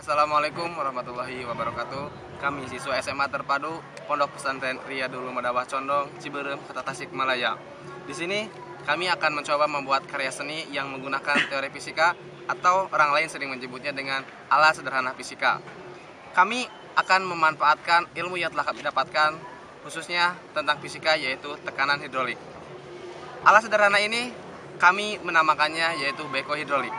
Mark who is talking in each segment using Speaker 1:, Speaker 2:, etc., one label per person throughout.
Speaker 1: Assalamualaikum warahmatullahi wabarakatuh. Kami siswa SMA Terpadu Pondok Pesantren Riyadul Madawah Condong, Ciberem, Kota Tasikmalaya. Di sini kami akan mencoba membuat karya seni yang menggunakan teori fisika atau orang lain sering menyebutnya dengan alat sederhana fisika. Kami akan memanfaatkan ilmu yang telah kami dapatkan khususnya tentang fisika, yaitu tekanan hidrolik. Alat sederhana ini kami menamakannya yaitu beko hidrolik.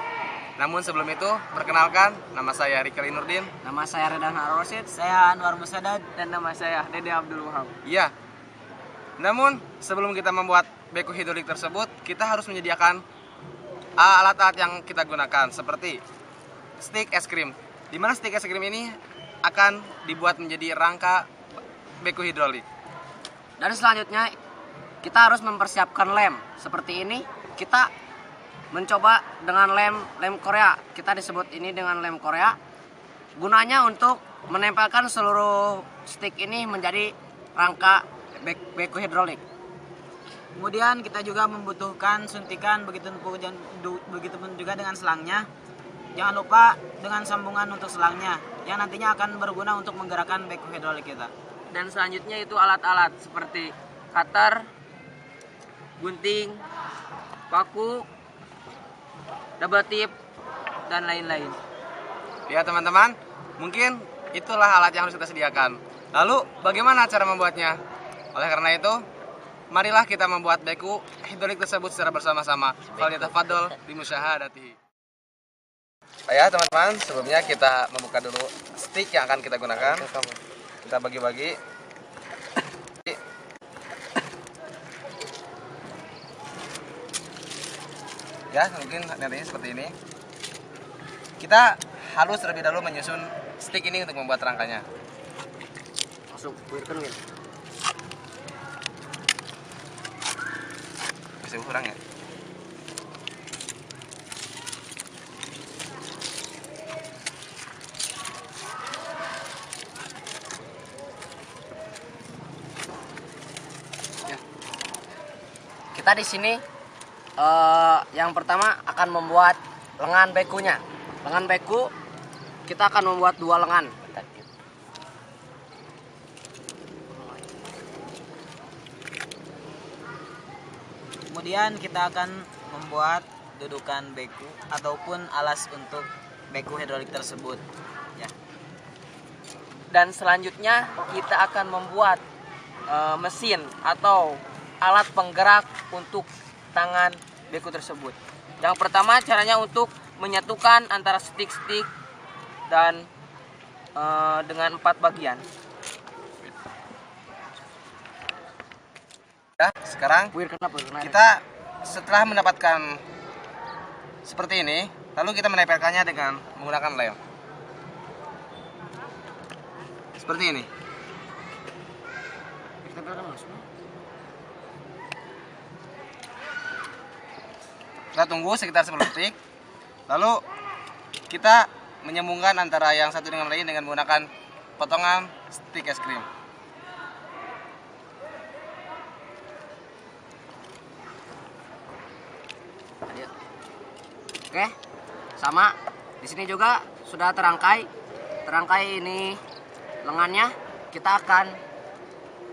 Speaker 1: Namun sebelum itu, perkenalkan, nama saya Rikali Nurdin.
Speaker 2: Nama saya Redan Harosid.
Speaker 3: Saya Anwar Musadad.
Speaker 2: Dan nama saya Dede Abdul Wahab.
Speaker 1: Iya. Namun sebelum kita membuat beko hidrolik tersebut, kita harus menyediakan alat-alat yang kita gunakan seperti stik es krim. Di mana stik es krim ini akan dibuat menjadi rangka beko hidrolik.
Speaker 2: Dan selanjutnya kita harus mempersiapkan lem. Seperti ini kita mencoba dengan lem Korea. Kita disebut ini dengan lem Korea. Gunanya untuk menempelkan seluruh stik ini menjadi rangka beko hidrolik.
Speaker 3: Kemudian kita juga membutuhkan suntikan, begitu pun juga dengan selangnya. Jangan lupa dengan sambungan untuk selangnya yang nantinya akan berguna untuk menggerakkan beko hidrolik kita.
Speaker 2: Dan selanjutnya itu alat-alat seperti cutter, gunting, paku, double tip, dan lain-lain.
Speaker 1: Ya teman-teman, mungkin itulah alat yang harus kita sediakan. Lalu bagaimana cara membuatnya? Oleh karena itu, marilah kita membuat beko hidrolik tersebut secara bersama-sama. Falyatafadhol bimusyahadatihi. Ya teman-teman, sebelumnya kita membuka dulu stik yang akan kita gunakan. Kita bagi-bagi. Ya, mungkin nantinya seperti ini. Kita harus terlebih dahulu menyusun stik ini untuk membuat rangkanya.
Speaker 2: Langsung puirkan gitu.
Speaker 1: Masih kurang ya?
Speaker 2: Kita di sini yang pertama akan membuat lengan bekunya. Lengan beku kita akan membuat 2 lengan.
Speaker 3: Kemudian kita akan membuat dudukan beku ataupun alas untuk beko hidrolik tersebut. Ya.
Speaker 2: Dan selanjutnya kita akan membuat mesin atau alat penggerak untuk tangan beko tersebut. Yang pertama caranya untuk menyatukan antara stik-stik dan dengan 4 bagian.
Speaker 1: Ya, sekarang kita setelah mendapatkan seperti ini, lalu kita menempelkannya dengan menggunakan lem. Seperti ini. Kita tunggu sekitar 10 detik. Lalu kita menyambungkan antara yang satu dengan lain dengan menggunakan potongan stik es krim.
Speaker 2: Oke, sama. Di sini juga sudah terangkai ini lengannya. Kita akan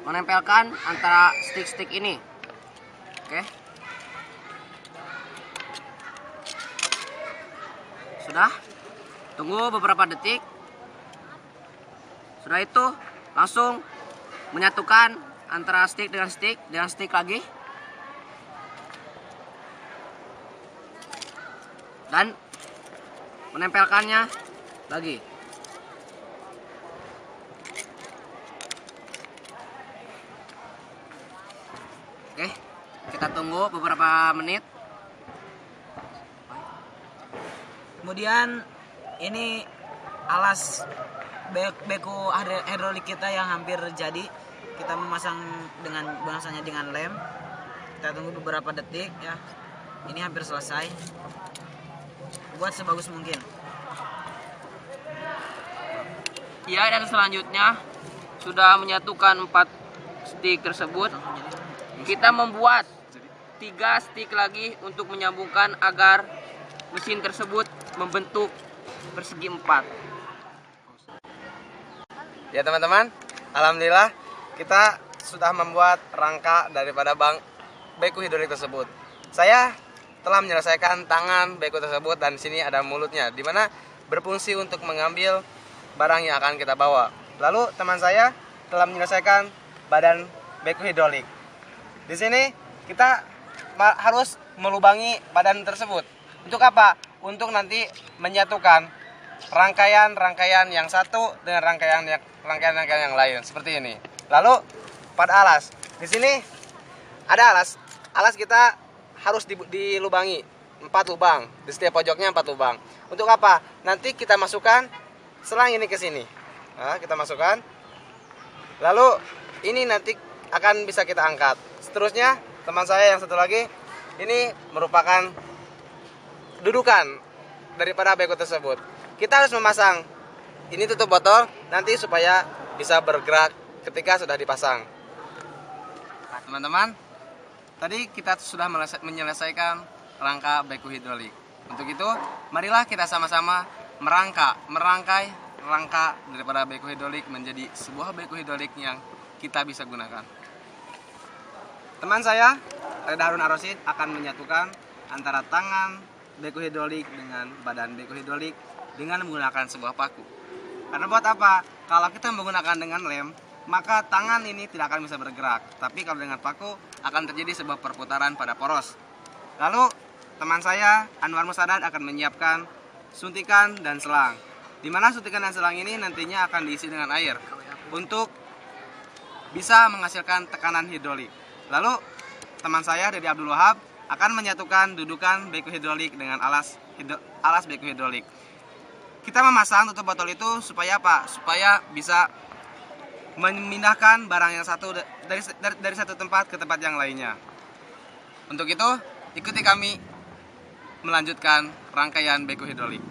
Speaker 2: menempelkan antara stik-stik ini. Oke. Sudah. Tunggu beberapa detik. Sudah itu langsung menyatukan antara stik dengan stik lagi. Dan menempelkannya lagi. Oke, kita tunggu beberapa menit.
Speaker 3: Kemudian ini alas beko hidrolik kita yang hampir jadi. Kita memasang bahasanya dengan lem. Kita tunggu beberapa detik ya. Ini hampir selesai. Buat sebagus mungkin.
Speaker 2: Ya, dan selanjutnya sudah menyatukan 4 stik tersebut. Kita membuat 3 stik lagi untuk menyambungkan agar mesin tersebut membentuk persegi 4.
Speaker 1: Ya teman-teman, alhamdulillah kita sudah membuat rangka daripada beku hidrolik tersebut. Saya telah menyelesaikan tangan beku tersebut dan di sini ada mulutnya, di mana berfungsi untuk mengambil barang yang akan kita bawa. Lalu teman saya telah menyelesaikan badan beku hidrolik. Di sini kita harus melubangi badan tersebut. Untuk apa? Untuk nanti menyatukan rangkaian-rangkaian yang satu dengan rangkaian-rangkaian yang lain seperti ini. Lalu pada alas, di sini ada alas. Alas kita harus dilubangi 4 lubang. Di setiap pojoknya 4 lubang. Untuk apa? Nanti kita masukkan selang ini ke sini. Nah, kita masukkan. Lalu ini nanti akan bisa kita angkat. Seterusnya, teman saya yang satu lagi, ini merupakan dudukan daripada beku tersebut. Kita harus memasang ini tutup botol nanti supaya bisa bergerak ketika sudah dipasang. Nah, teman-teman, tadi kita sudah menyelesaikan rangka beku hidrolik. Untuk itu, marilah kita sama-sama merangkai rangka daripada beku hidrolik menjadi sebuah beku hidrolik yang kita bisa gunakan. Teman saya, Reda Harun Ar-Rasyid, akan menyatukan antara tangan beku hidrolik dengan badan beku hidrolik dengan menggunakan sebuah paku. Karena buat apa? Kalau kita menggunakan dengan lem, maka tangan ini tidak akan bisa bergerak. Tapi kalau dengan paku akan terjadi sebuah perputaran pada poros. Lalu teman saya Anwar Musadad akan menyiapkan suntikan dan selang. Di mana suntikan dan selang ini nantinya akan diisi dengan air untuk bisa menghasilkan tekanan hidrolik. Lalu teman saya Dede Abdul Wahab akan menyatukan dudukan beku hidrolik dengan alas beku hidrolik. Kita memasang tutup botol itu supaya apa? Supaya bisa memindahkan barang yang satu dari satu tempat ke tempat yang lainnya. Untuk itu, ikuti kami melanjutkan rangkaian beku hidrolik.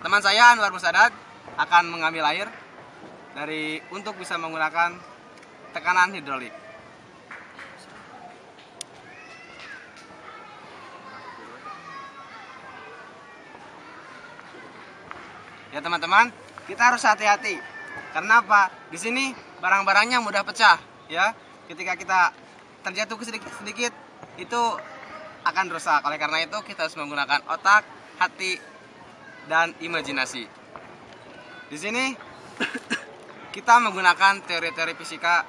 Speaker 1: Teman saya Anwar Musadad akan mengambil air untuk bisa menggunakan tekanan hidrolik. Ya teman-teman, kita harus hati-hati. Karena apa? Di sini barang-barangnya mudah pecah, ya. Ketika kita terjatuh sedikit, itu akan rusak. Oleh karena itu kita harus menggunakan otak, hati, dan imajinasi. Di sini kita menggunakan teori-teori fisika,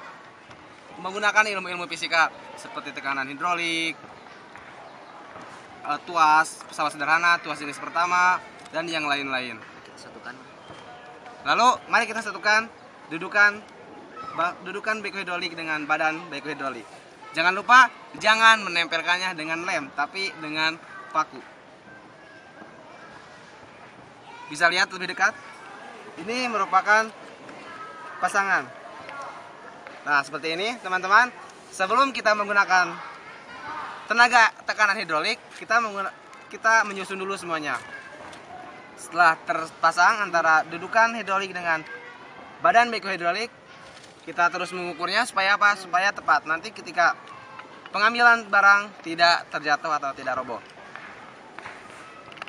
Speaker 1: menggunakan ilmu-ilmu fisika seperti tekanan hidrolik, tuas pesawat sederhana, tuas jenis pertama, dan yang lain-lain. Lalu mari kita satukan dudukan beku hidrolik dengan badan beku hidrolik. Jangan lupa jangan menempelkannya dengan lem, tapi dengan paku. Bisa lihat lebih dekat. Ini merupakan pasangan. Nah, seperti ini teman-teman. Sebelum kita menggunakan tenaga tekanan hidrolik, kita menyusun dulu semuanya. Setelah terpasang antara dudukan hidrolik dengan badan beku hidrolik, kita terus mengukurnya supaya apa? Supaya tepat. Nanti ketika pengambilan barang tidak terjatuh atau tidak roboh.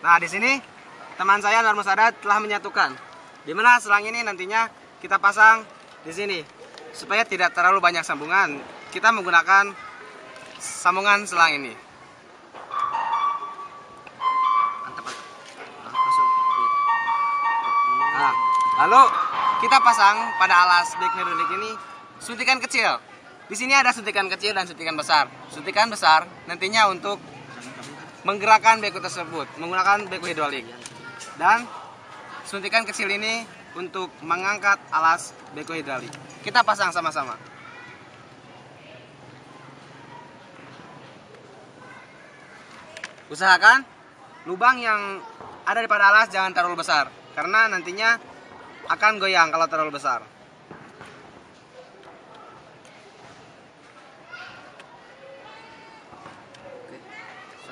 Speaker 1: Nah, di sini teman saya Anwar Musadad telah menyatukan. Di mana selang ini nantinya kita pasang di sini supaya tidak terlalu banyak sambungan. Kita menggunakan sambungan selang ini. Nah, lalu kita pasang pada alas beku hidrolik ini suntikan kecil. Di sini ada suntikan kecil dan suntikan besar. Suntikan besar nantinya untuk menggerakkan beku tersebut menggunakan beku hidrolik. Dan suntikan kecil ini untuk mengangkat alas beku hidrolik. Kita pasang sama-sama. Usahakan lubang yang ada di pada alas jangan terlalu besar, karena nantinya akan goyang kalau terlalu besar.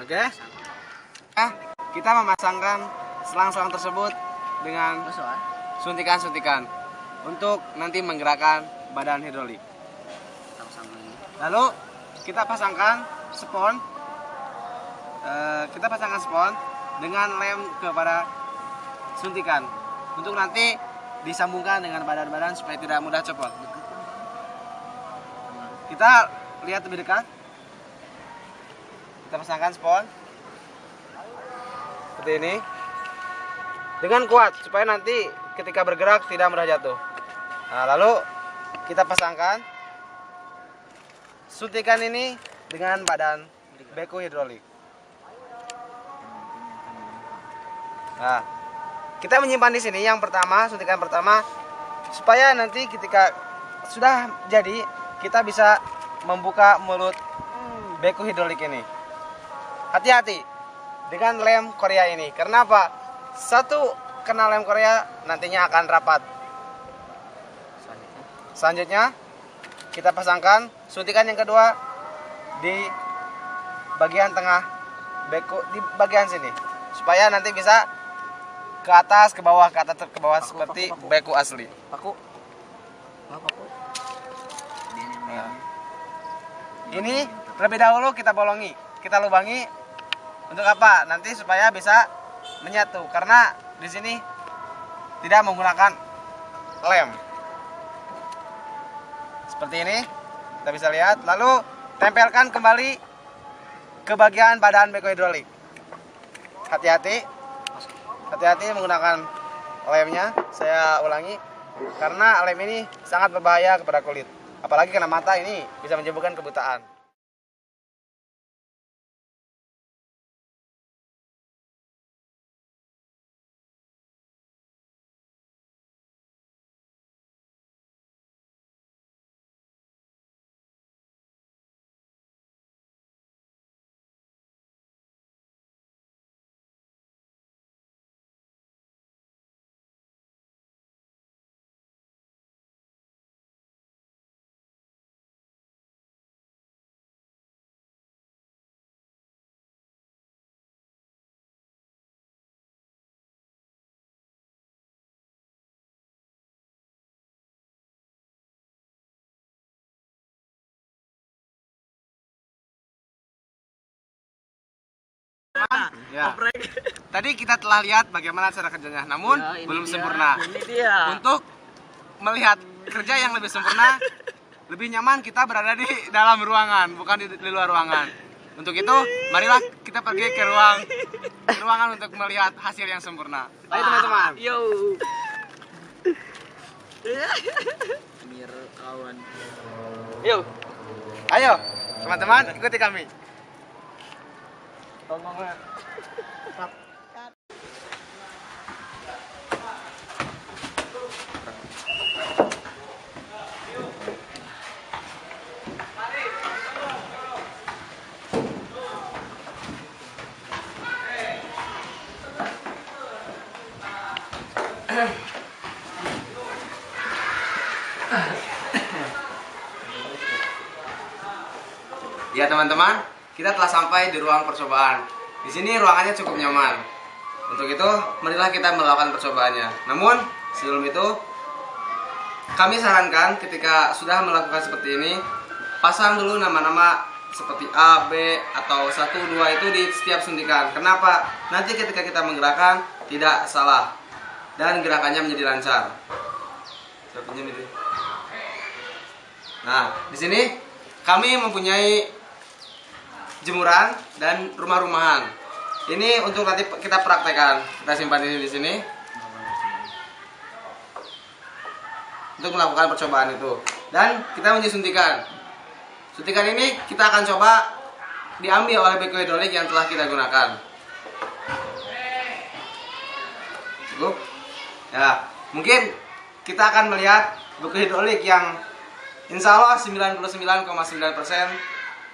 Speaker 1: Oke. Kita memasangkan selang-selang tersebut dengan suntikan-suntikan untuk nanti menggerakkan badan hidrolik. Lalu kita pasangkan spons. dengan lem kepada suntikan untuk nanti disambungkan dengan badan-badan supaya tidak mudah copot. Kita lihat lebih dekat. Kita pasangkan spons seperti ini dengan kuat supaya nanti ketika bergerak tidak mudah jatuh. Nah, lalu kita pasangkan suntikan ini dengan badan beko hidrolik. Nah, kita menyimpan di sini yang pertama, suntikan pertama, supaya nanti ketika sudah jadi kita bisa membuka mulut beko hidrolik ini. Hati-hati dengan lem Korea ini. Karena apa? Satu kena lem Korea nantinya akan rapat. Selanjutnya kita pasangkan suntikan yang kedua di bagian tengah beko, di bagian sini, supaya nanti bisa ke atas, ke bawah, ke atas, ke bawah seperti beko asli.
Speaker 2: Paku.
Speaker 1: Nah, ini terlebih dahulu kita bolongi, kita lubangi. Untuk apa? Nanti supaya bisa menyatu. Karena di sini tidak menggunakan lem. Seperti ini, kita bisa lihat. Lalu tempelkan kembali ke bagian badan beko hidrolik. Hati-hati, hati-hati menggunakan lemnya. Saya ulangi, karena lem ini sangat berbahaya kepada kulit. Apalagi kena mata, ini bisa menyebabkan kebutaan. Ya. Tadi kita telah lihat bagaimana cara kerjanya, namun belum sempurna. Untuk melihat kerja yang lebih sempurna, lebih nyaman kita berada di dalam ruangan, bukan di luar ruangan. Untuk itu, marilah kita pergi ke ruangan untuk melihat hasil yang sempurna. Ayo teman-teman.
Speaker 3: Yo. Mir kawan.
Speaker 1: Yuk. Ayo, teman-teman, ikuti kami. Ya teman-teman, kita telah sampai di ruang percobaan. Di sini ruangannya cukup nyaman. Untuk itu, marilah kita melakukan percobaannya. Namun, sebelum itu, kami sarankan ketika sudah melakukan seperti ini, pasang dulu nama-nama seperti A, B, atau 1, 2 itu di setiap suntikan. Kenapa? Nanti ketika kita menggerakkan, tidak salah. Dan gerakannya menjadi lancar. Nah, di sini kami mempunyai jemuran dan rumah-rumahan. Ini untuk nanti kita praktekkan. Kita simpan di sini untuk melakukan percobaan itu. Dan kita suntikan. Suntikan ini kita akan coba diambil oleh beko hidrolik yang telah kita gunakan. Cukup? Ya, mungkin kita akan melihat beko hidrolik yang insya Allah 99,9%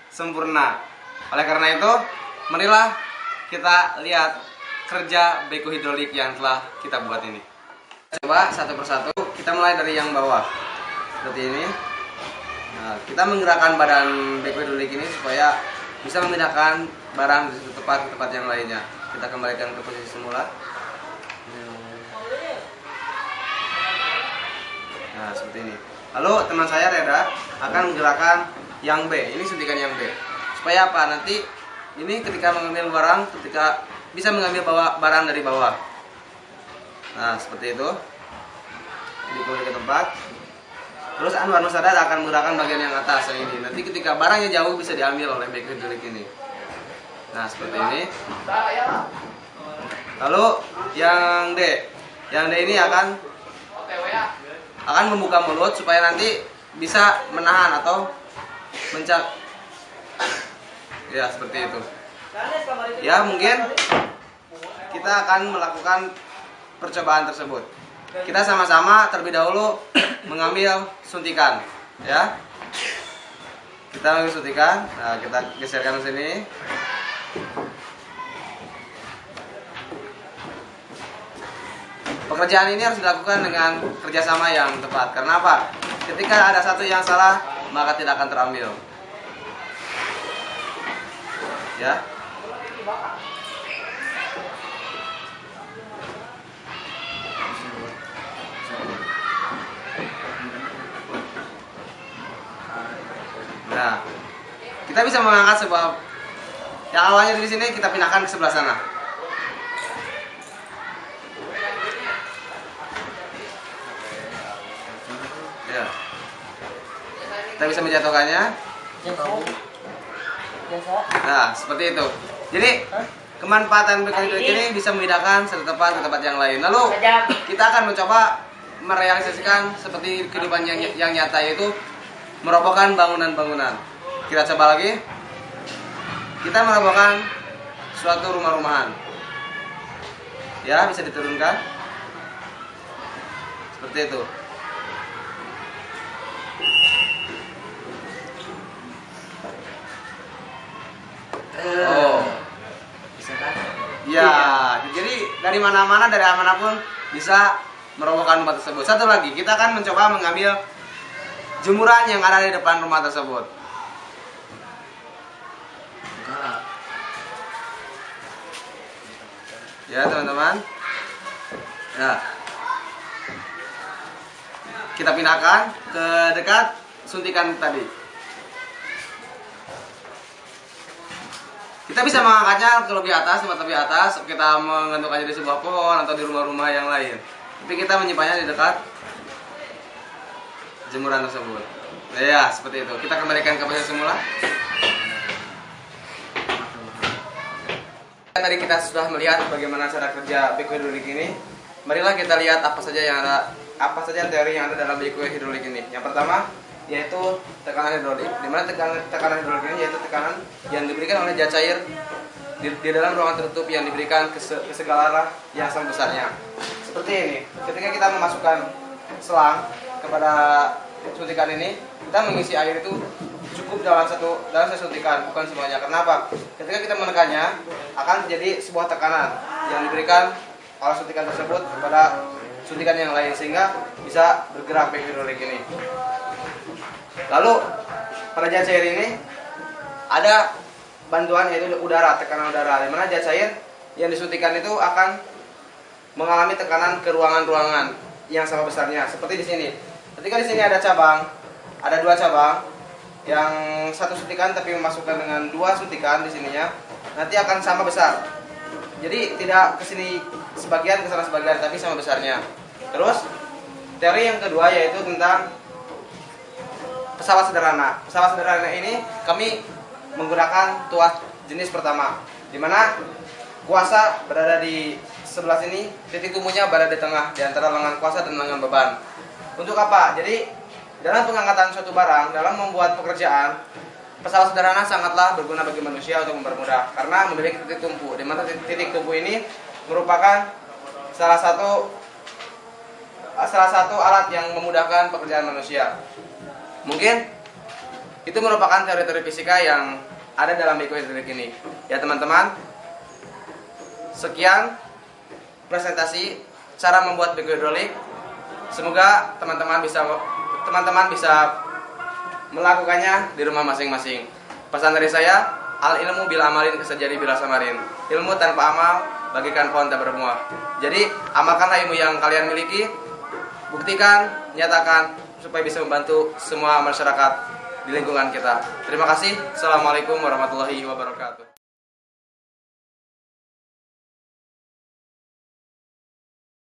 Speaker 1: sempurna. Oleh karena itu, marilah kita lihat kerja beko hidrolik yang telah kita buat ini. Coba satu persatu, kita mulai dari yang bawah. Seperti ini. Nah, kita menggerakkan badan beko hidrolik ini supaya bisa memindahkan barang dari satu tempat ke tempat yang lainnya. Kita kembalikan ke posisi semula. Nah, seperti ini. Lalu teman saya Reda akan menggerakkan yang B. Ini suntikan yang B. Supaya apa? Nanti ini ketika mengambil barang, ketika bisa mengambil barang dari bawah. Nah, seperti itu. Dipulih ke tempat. Terus Anwar Nur Sadat akan menggerakkan bagian yang atas yang ini. Nanti ketika barangnya jauh bisa diambil oleh back hidrolik ini. Nah, seperti ini. Lalu yang D. Yang D ini akan membuka mulut supaya nanti bisa menahan atau mencak. Ya, seperti itu. Ya, mungkin kita akan melakukan percobaan tersebut. Kita sama-sama terlebih dahulu mengambil suntikan, ya. Kita ambil suntikan. Nah, kita geserkan ke sini. Pekerjaan ini harus dilakukan dengan kerjasama yang tepat. Karena apa? Ketika ada satu yang salah, maka tidak akan terambil. Ya. Nah, kita bisa mengangkat sebuah yang awalnya di sini kita pindahkan ke sebelah sana. Ya. Kita bisa menjatuhkannya. Nah, seperti itu. Jadi, kemanfaatan back hidrolik ini bisa memindahkan satu tempat ke tempat yang lain. Lalu, kita akan mencoba merealisasikan seperti kehidupan yang nyata, yaitu merobohkan bangunan-bangunan. Kita coba lagi. Kita merobohkan suatu rumah-rumahan. Ya, bisa diturunkan. Seperti itu. Oh. Ya, jadi dari mana-mana, dari manapun bisa merobohkan rumah tersebut. Satu lagi, kita akan mencoba mengambil jemuran yang ada di depan rumah tersebut. Ya, teman-teman. Ya. Kita pindahkan ke dekat suntikan tadi. Kita bisa mengangkatnya ke lebih atas, tempat lebih atas. Kita mengantukkannya di sebuah pohon atau di rumah-rumah yang lain. Tapi kita menyimpannya di dekat jemuran tersebut. Ya, seperti itu. Kita kembalikan ke posisi semula. Tadi kita sudah melihat bagaimana cara kerja back hidrolik ini. Marilah kita lihat apa saja teori yang ada dalam back hidrolik ini. Yang pertama yaitu tekanan hidrolik. Di mana tekanan hidrolik ini yaitu tekanan yang diberikan oleh zat cair di dalam ruangan tertutup yang diberikan ke segala arah yang sama besarnya. Seperti ini. Ketika kita memasukkan selang kepada suntikan ini, kita mengisi air itu cukup dalam satu suntikan, bukan semuanya. Kenapa? Ketika kita menekannya, akan terjadi sebuah tekanan yang diberikan oleh suntikan tersebut kepada suntikan yang lain sehingga bisa bergerak back hidrolik ini. Lalu pada zat cair ini ada bantuan yaitu udara, tekanan udara, di mana zat cair yang disuntikan itu akan mengalami tekanan ke ruangan-ruangan yang sama besarnya. Seperti di sini. Ketika di sini ada dua cabang, yang satu suntikan tapi memasukkan dengan dua suntikan di sininya, nanti akan sama besar. Jadi tidak ke sini sebagian, ke sana sebagian, tapi sama besarnya. Terus teori yang kedua yaitu tentang pesawat sederhana. Pesawat sederhana ini kami menggunakan tuas jenis pertama, di mana kuasa berada di sebelah sini, titik tumbuhnya berada di tengah, di antara lengan kuasa dan lengan beban. Untuk apa? Jadi dalam pengangkatan suatu barang, dalam membuat pekerjaan, pesawat sederhana sangatlah berguna bagi manusia untuk mempermudah karena memiliki titik tumpu, di mana titik tumpu ini merupakan salah satu alat yang memudahkan pekerjaan manusia. Mungkin itu merupakan teori-teori fisika yang ada dalam back hidrolik ini. Ya teman-teman, sekian presentasi cara membuat back hidrolik. Semoga teman-teman bisa melakukannya di rumah masing-masing. Pesan dari saya, al ilmu bil amalin kesejadi bila samarin. Ilmu tanpa amal bagikan pohon tak berbuah. Jadi amalkanlah ilmu yang kalian miliki, buktikan, nyatakan supaya bisa membantu semua masyarakat di lingkungan kita. Terima kasih. Assalamualaikum warahmatullahi wabarakatuh.